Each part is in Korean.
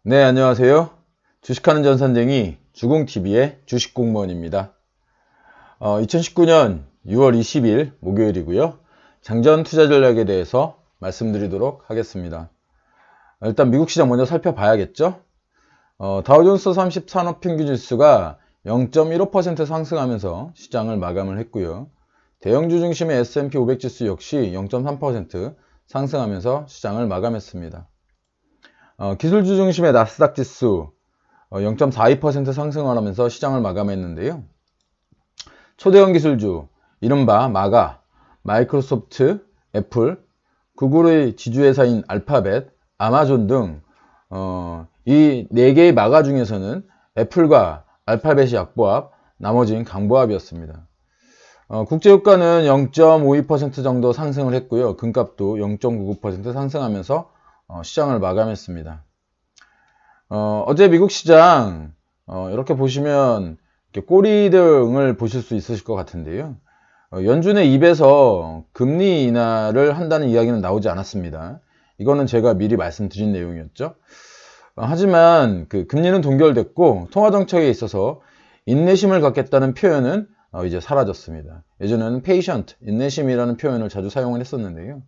네, 안녕하세요. 주식하는 전산쟁이 주공TV의 주식공무원입니다. 2019년 6월 20일 목요일이고요. 장전 투자 전략에 대해서 말씀드리도록 하겠습니다. 일단 미국 시장 먼저 살펴봐야겠죠. 다우존스 30 산업평균지수가 0.15% 상승하면서 시장을 마감을 했고요. 대형주 중심의 S&P 500 지수 역시 0.3% 상승하면서 시장을 마감했습니다. 기술주 중심의 나스닥 지수 0.42% 상승을 하면서 시장을 마감했는데요. 초대형 기술주, 이른바 마가, 마이크로소프트, 애플, 구글의 지주회사인 알파벳, 아마존 등 이 4개의 마가 중에서는 애플과 알파벳이 약보합, 나머지는 강보합이었습니다. 국제유가는 0.52% 정도 상승을 했고요. 금값도 0.99% 상승하면서 시장을 마감했습니다. 어제 미국 시장 이렇게 보시면 이렇게 꼬리등을 보실 수 있으실 것 같은데요. 연준의 입에서 금리 인하를 한다는 이야기는 나오지 않았습니다. 이거는 제가 미리 말씀드린 내용이었죠. 하지만 그 금리는 동결됐고 통화정책에 있어서 인내심을 갖겠다는 표현은 이제 사라졌습니다. 예전에는 patient, 인내심이라는 표현을 자주 사용을 했었는데요.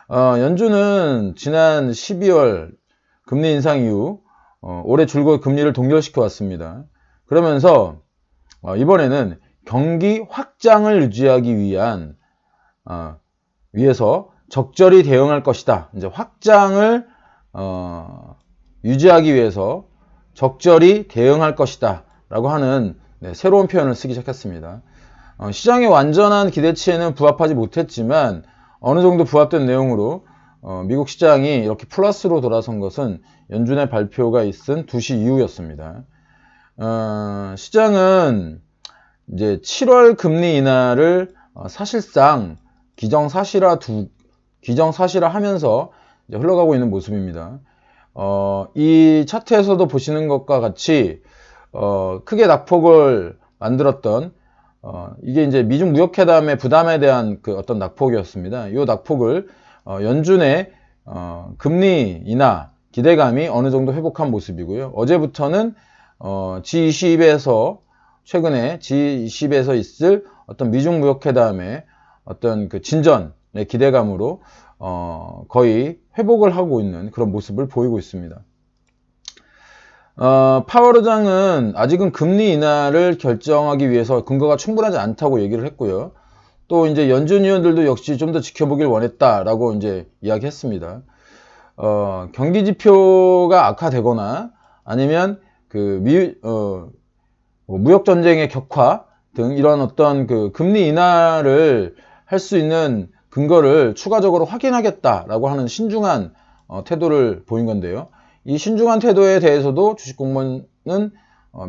연준은 지난 12월 금리 인상 이후 올해 줄곧 금리를 동결시켜 왔습니다. 그러면서 이번에는 경기 확장을 유지하기 위해서 적절히 대응할 것이다. 이제 확장을 유지하기 위해서 적절히 대응할 것이다 라고 하는 새로운 표현을 쓰기 시작했습니다. 시장의 완전한 기대치에는 부합하지 못했지만 어느 정도 부합된 내용으로 미국 시장이 이렇게 플러스로 돌아선 것은 연준의 발표가 있은 2시 이후였습니다. 시장은 이제 7월 금리 인하를 사실상 기정사실화하면서 이제 흘러가고 있는 모습입니다. 이 차트에서도 보시는 것과 같이 크게 낙폭을 만들었던 이게 이제 미중 무역회담의 부담에 대한 그 어떤 낙폭이었습니다. 이 낙폭을 연준의 금리 인하 기대감이 어느 정도 회복한 모습이고요. 어제부터는 G20에서 최근에 G20에서 있을 어떤 미중 무역회담의 어떤 그 진전의 기대감으로 거의 회복을 하고 있는 그런 모습을 보이고 있습니다. 파월 의장은 아직은 금리 인하를 결정하기 위해서 근거가 충분하지 않다고 얘기를 했고요. 또 이제 연준 위원들도 역시 좀 더 지켜보길 원했다라고 이제 이야기했습니다. 경기 지표가 악화되거나 아니면 그 무역 전쟁의 격화 등 이런 어떤 그 금리 인하를 할 수 있는 근거를 추가적으로 확인하겠다라고 하는 신중한 태도를 보인 건데요. 이 신중한 태도에 대해서도 주식공무원은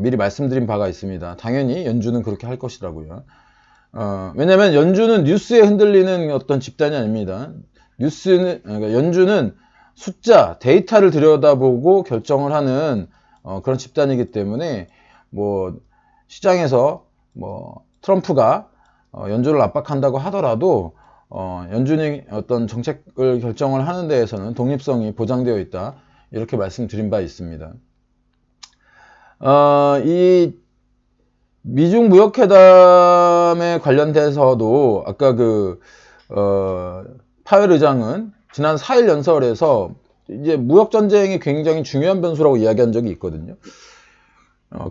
미리 말씀드린 바가 있습니다. 당연히 연준은 그렇게 할 것이라고요. 왜냐하면 연준은 뉴스에 흔들리는 어떤 집단이 아닙니다. 그러니까 연준은 숫자, 데이터를 들여다보고 결정을 하는 그런 집단이기 때문에 시장에서 트럼프가 연준을 압박한다고 하더라도 연준이 어떤 정책을 결정을 하는 데에서는 독립성이 보장되어 있다. 이렇게 말씀드린 바 있습니다. 이 미중 무역회담에 관련돼서도 아까 파웰 의장은 지난 4일 연설에서 이제 무역전쟁이 굉장히 중요한 변수라고 이야기한 적이 있거든요.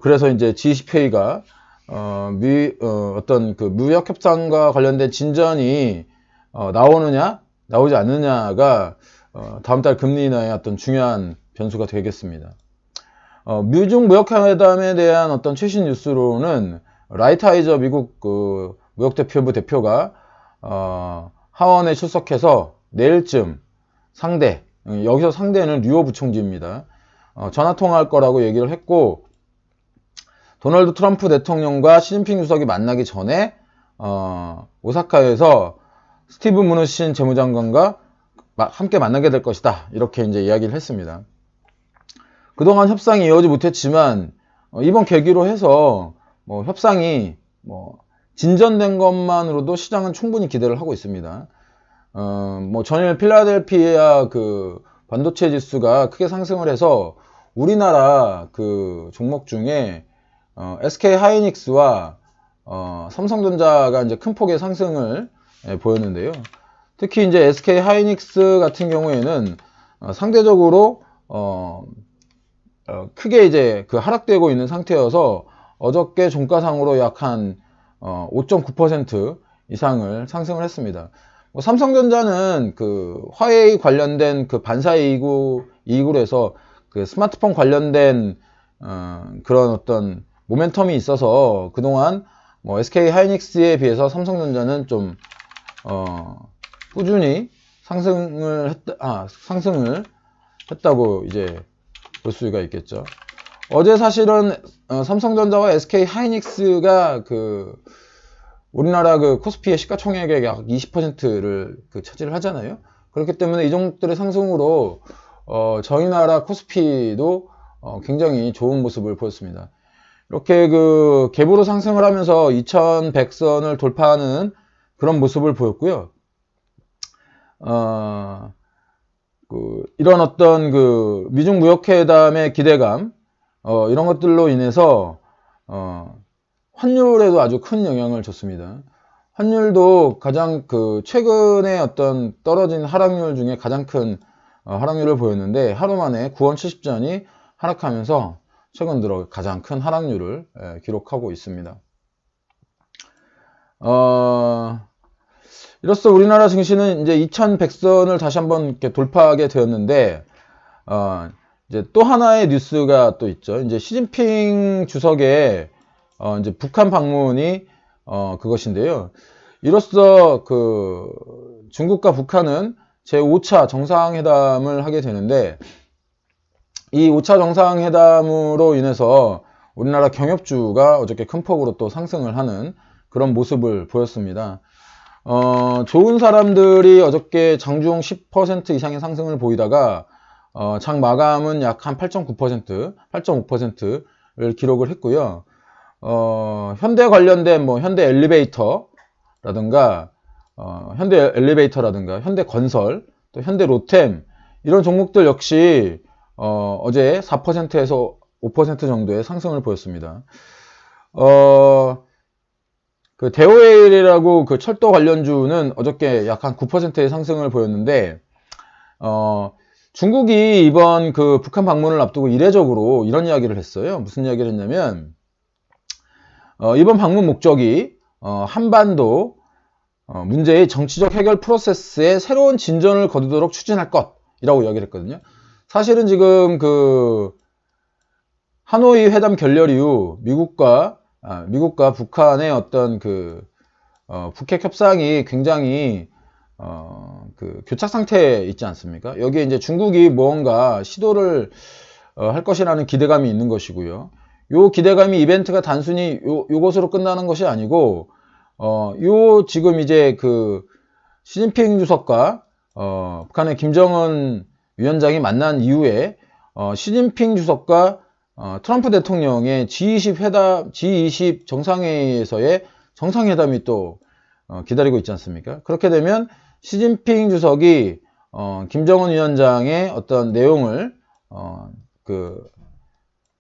그래서 이제 G20회의가 어떤 그 무역협상과 관련된 진전이 나오느냐, 나오지 않느냐가 다음 달 금리 인하의 어떤 중요한 변수가 되겠습니다. 미중 무역회담에 대한 어떤 최신 뉴스로는 라이트하이저 미국 그 무역대표부 대표가 하원에 출석해서 내일쯤 여기서 상대는 류오 부총재입니다. 전화 통화할 거라고 얘기를 했고, 도널드 트럼프 대통령과 시진핑 주석이 만나기 전에 오사카에서 스티브 무누신 재무장관과 함께 만나게 될 것이다. 이렇게 이제 이야기를 했습니다. 그동안 협상이 이어지지 못했지만 이번 계기로 해서 협상이 진전된 것만으로도 시장은 충분히 기대를 하고 있습니다. 전일 필라델피아 그 반도체 지수가 크게 상승을 해서 우리나라 그 종목 중에 SK 하이닉스와 삼성전자가 이제 큰 폭의 상승을 보였는데요. 특히 이제 SK 하이닉스 같은 경우에는 상대적으로 크게 이제 그 하락되고 있는 상태여서 어저께 종가상으로 약 한 5.9% 이상을 상승을 했습니다. 뭐 삼성전자는 그 화웨이 관련된 그 반사 이익으로 해서 그 스마트폰 관련된 그런 어떤 모멘텀이 있어서 그동안 뭐 SK 하이닉스에 비해서 삼성전자는 좀 꾸준히 상승을 했다고 이제 볼 수가 있겠죠. 어제 사실은 삼성전자와 SK 하이닉스가 그 우리나라 그 코스피의 시가총액의 약 20%를 그 차지를 하잖아요. 그렇기 때문에 이 종목들의 상승으로 저희 나라 코스피도 굉장히 좋은 모습을 보였습니다. 이렇게 그 갭으로 상승을 하면서 2100선을 돌파하는 그런 모습을 보였고요. 이런 어떤 그 미중 무역회담의 기대감, 이런 것들로 인해서 환율에도 아주 큰 영향을 줬습니다. 환율도 가장 그 최근에 어떤 떨어진 하락률 중에 가장 큰 하락률을 보였는데 하루 만에 9원 70전이 하락하면서 최근 들어 가장 큰 하락률을 기록하고 있습니다. 이로써 우리나라 증시는 이제 2100선을 다시 한번 이렇게 돌파하게 되었는데, 이제 또 하나의 뉴스가 또 있죠. 이제 시진핑 주석의 이제 북한 방문이 그것인데요. 이로써 그 중국과 북한은 제5차 정상회담을 하게 되는데, 이 5차 정상회담으로 인해서 우리나라 경협주가 어저께 큰 폭으로 또 상승을 하는 그런 모습을 보였습니다. 좋은 사람들이 어저께 장중 10% 이상의 상승을 보이다가 장 마감은 약 한 8.9%, 8.5%를 기록을 했고요. 현대 관련된 뭐 현대 엘리베이터라든가 현대 건설, 또 현대 로템 이런 종목들 역시 어제 4%에서 5% 정도의 상승을 보였습니다. 그 데오웨일이라고 그 철도 관련주는 어저께 약 한 9%의 상승을 보였는데, 중국이 이번 그 북한 방문을 앞두고 이례적으로 이런 이야기를 했어요. 무슨 이야기를 했냐면, 이번 방문 목적이 한반도 문제의 정치적 해결 프로세스에 새로운 진전을 거두도록 추진할 것이라고 이야기를 했거든요. 사실은 지금 그 하노이 회담 결렬 이후 미국과 북한의 어떤 그 북핵 협상이 굉장히 그 교착 상태에 있지 않습니까? 여기에 이제 중국이 무언가 시도를 할 것이라는 기대감이 있는 것이고요. 요 기대감이 이벤트가 단순히 요것으로 끝나는 것이 아니고 요 지금 이제 그 시진핑 주석과 북한의 김정은 위원장이 만난 이후에 시진핑 주석과 트럼프 대통령의 G20 정상회의에서의 정상회담이 또 기다리고 있지 않습니까? 그렇게 되면 시진핑 주석이 김정은 위원장의 어떤 내용을 그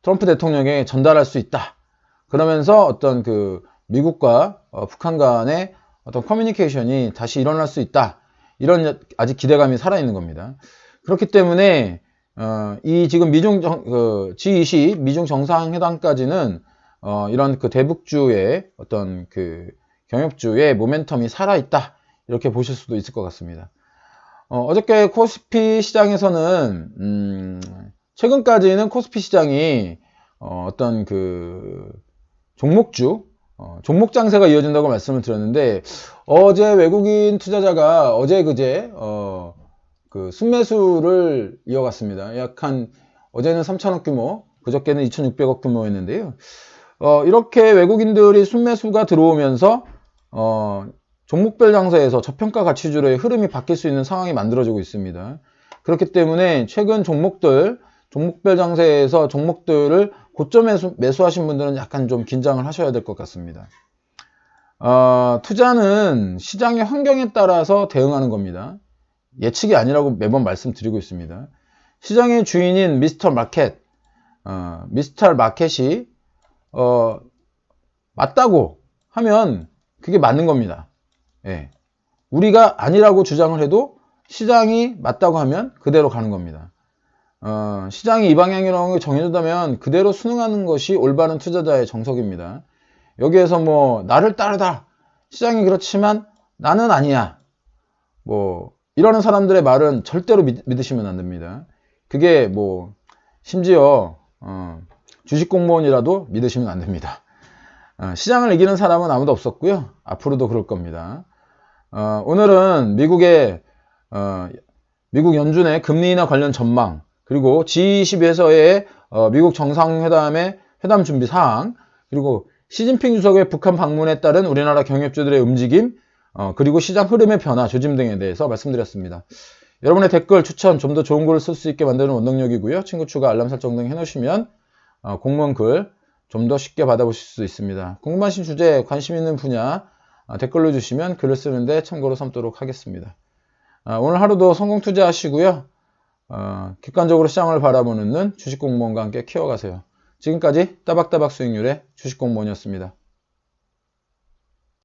트럼프 대통령에게 전달할 수 있다. 그러면서 어떤 그 미국과 북한 간의 어떤 커뮤니케이션이 다시 일어날 수 있다. 이런 아직 기대감이 살아있는 겁니다. 그렇기 때문에 이 지금 G20 미중 정상회담까지는 이런 그 대북주의 어떤 그 경협주의 모멘텀이 살아있다. 이렇게 보실 수도 있을 것 같습니다. 어저께 코스피 시장에서는 최근까지는 코스피 시장이 어떤 그 종목 장세가 이어진다고 말씀을 드렸는데, 어제 외국인 투자자가 그제 그 순매수를 이어갔습니다. 약 한 어제는 3천억 규모, 그저께는 2,600억 규모였는데요. 이렇게 외국인들이 순매수가 들어오면서 종목별 장세에서 저평가 가치주의 흐름이 바뀔 수 있는 상황이 만들어지고 있습니다. 그렇기 때문에 최근 종목별 장세에서 종목들을 고점에 매수하신 분들은 약간 좀 긴장을 하셔야 될 것 같습니다. 투자는 시장의 환경에 따라서 대응하는 겁니다. 예측이 아니라고 매번 말씀드리고 있습니다. 시장의 주인인 미스터 마켓, 미스터 마켓이 맞다고 하면 그게 맞는 겁니다. 예. 우리가 아니라고 주장을 해도 시장이 맞다고 하면 그대로 가는 겁니다. 시장이 이 방향이라는 게 정해졌다면 그대로 순응하는 것이 올바른 투자자의 정석입니다. 여기에서 뭐 나를 따르다, 시장이 그렇지만 나는 아니야, 뭐 이러는 사람들의 말은 절대로 믿으시면 안 됩니다. 그게 뭐 심지어 주식 공무원이라도 믿으시면 안 됩니다. 시장을 이기는 사람은 아무도 없었고요. 앞으로도 그럴 겁니다. 오늘은 미국 연준의 금리 인하 관련 전망, 그리고 G20에서의 미국 정상회담의 회담 준비 사항, 그리고 시진핑 주석의 북한 방문에 따른 우리나라 경협주들의 움직임, 그리고 시장 흐름의 변화, 조짐 등에 대해서 말씀드렸습니다. 여러분의 댓글, 추천, 좀 더 좋은 글을 쓸 수 있게 만드는 원동력이고요. 친구 추가, 알람 설정 등 해놓으시면 공무원 글 좀 더 쉽게 받아보실 수 있습니다. 궁금하신 주제, 관심 있는 분야 댓글로 주시면 글을 쓰는데 참고로 삼도록 하겠습니다. 오늘 하루도 성공 투자하시고요. 객관적으로 시장을 바라보는 눈, 주식공무원과 함께 키워가세요. 지금까지 따박따박 수익률의 주식공무원이었습니다.